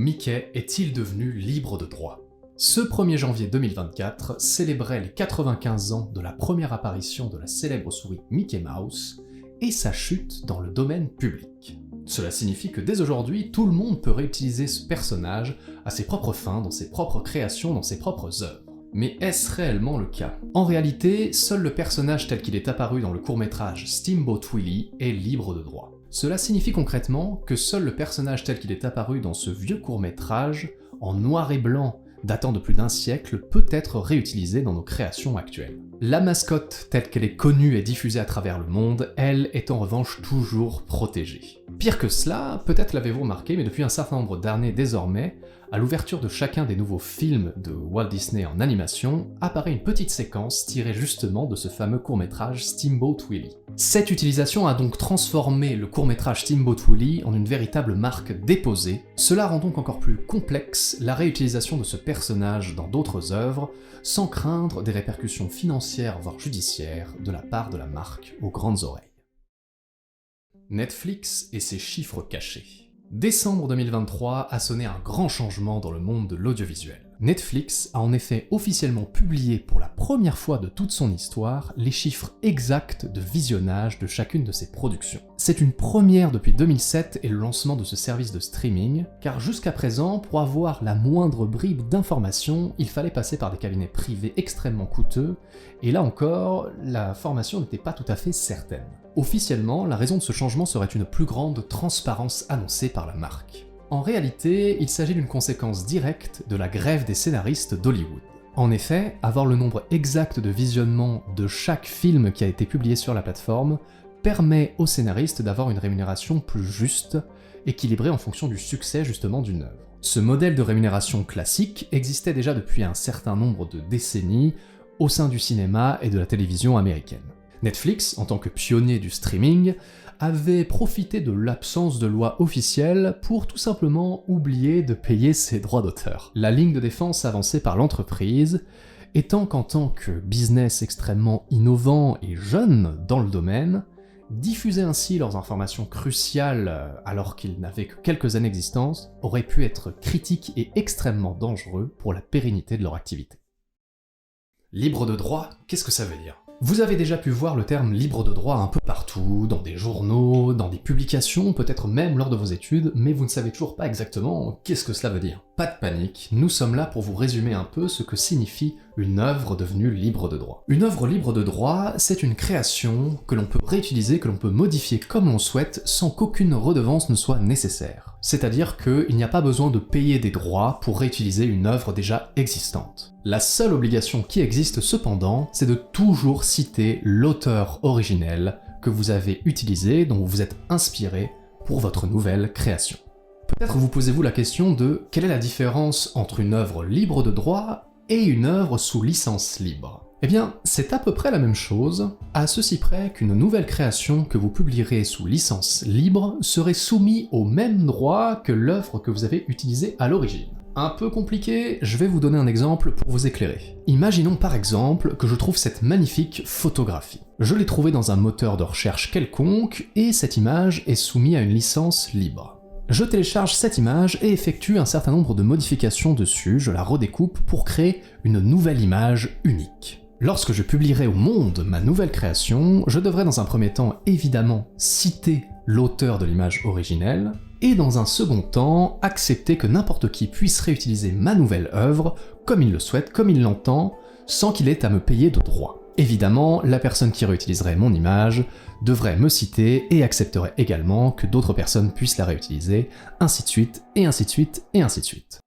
Mickey est-il devenu libre de droit? Ce 1er janvier 2024 célébrait les 95 ans de la première apparition de la célèbre souris Mickey Mouse et sa chute dans le domaine public. Cela signifie que dès aujourd'hui, tout le monde peut réutiliser ce personnage à ses propres fins, dans ses propres créations, dans ses propres œuvres. Mais est-ce réellement le cas? En réalité, seul le personnage tel qu'il est apparu dans le court-métrage Steamboat Willie est libre de droit. Cela signifie concrètement que seul le personnage tel qu'il est apparu dans ce vieux court-métrage, en noir et blanc, datant de plus d'un siècle, peut être réutilisé dans nos créations actuelles. La mascotte telle qu'elle est connue et diffusée à travers le monde, elle est en revanche toujours protégée. Pire que cela, peut-être l'avez-vous remarqué, mais depuis un certain nombre d'années désormais, à l'ouverture de chacun des nouveaux films de Walt Disney en animation, apparaît une petite séquence tirée justement de ce fameux court-métrage Steamboat Willie. Cette utilisation a donc transformé le court-métrage Steamboat Willie en une véritable marque déposée. Cela rend donc encore plus complexe la réutilisation de ce personnage dans d'autres œuvres, sans craindre des répercussions financières voire judiciaires de la part de la marque aux grandes oreilles. Netflix et ses chiffres cachés. Décembre 2023 a sonné un grand changement dans le monde de l'audiovisuel. Netflix a en effet officiellement publié pour la première fois de toute son histoire les chiffres exacts de visionnage de chacune de ses productions. C'est une première depuis 2007 et le lancement de ce service de streaming, car jusqu'à présent, pour avoir la moindre bribe d'information, il fallait passer par des cabinets privés extrêmement coûteux, et là encore, la formation n'était pas tout à fait certaine. Officiellement, la raison de ce changement serait une plus grande transparence annoncée par la marque. En réalité, il s'agit d'une conséquence directe de la grève des scénaristes d'Hollywood. En effet, avoir le nombre exact de visionnements de chaque film qui a été publié sur la plateforme permet aux scénaristes d'avoir une rémunération plus juste, équilibrée en fonction du succès justement d'une œuvre. Ce modèle de rémunération classique existait déjà depuis un certain nombre de décennies au sein du cinéma et de la télévision américaine. Netflix, en tant que pionnier du streaming, avait profité de l'absence de loi officielle pour tout simplement oublier de payer ses droits d'auteur. La ligne de défense avancée par l'entreprise étant qu'en tant que business extrêmement innovant et jeune dans le domaine, diffuser ainsi leurs informations cruciales alors qu'ils n'avaient que quelques années d'existence aurait pu être critique et extrêmement dangereux pour la pérennité de leur activité. Libre de droit, qu'est-ce que ça veut dire ? Vous avez déjà pu voir le terme libre de droit un peu partout, dans des journaux, dans des publications, peut-être même lors de vos études, mais vous ne savez toujours pas exactement qu'est-ce que cela veut dire. Pas de panique, nous sommes là pour vous résumer un peu ce que signifie une œuvre devenue libre de droit. Une œuvre libre de droit, c'est une création que l'on peut réutiliser, que l'on peut modifier comme l'on souhaite, sans qu'aucune redevance ne soit nécessaire. C'est-à-dire qu'il n'y a pas besoin de payer des droits pour réutiliser une œuvre déjà existante. La seule obligation qui existe cependant, c'est de toujours citer l'auteur originel que vous avez utilisé, dont vous vous êtes inspiré pour votre nouvelle création. Peut-être vous posez-vous la question de quelle est la différence entre une œuvre libre de droit et une œuvre sous licence libre. Eh bien, c'est à peu près la même chose, à ceci près qu'une nouvelle création que vous publierez sous licence libre serait soumise aux mêmes droits que l'œuvre que vous avez utilisée à l'origine. Un peu compliqué, je vais vous donner un exemple pour vous éclairer. Imaginons par exemple que je trouve cette magnifique photographie. Je l'ai trouvée dans un moteur de recherche quelconque, et cette image est soumise à une licence libre. Je télécharge cette image et effectue un certain nombre de modifications dessus, je la redécoupe pour créer une nouvelle image unique. Lorsque je publierai au monde ma nouvelle création, je devrais dans un premier temps évidemment citer l'auteur de l'image originelle, et dans un second temps accepter que n'importe qui puisse réutiliser ma nouvelle œuvre comme il le souhaite, comme il l'entend, sans qu'il ait à me payer de droits. Évidemment, la personne qui réutiliserait mon image devrait me citer et accepterait également que d'autres personnes puissent la réutiliser, ainsi de suite, et ainsi de suite, et ainsi de suite.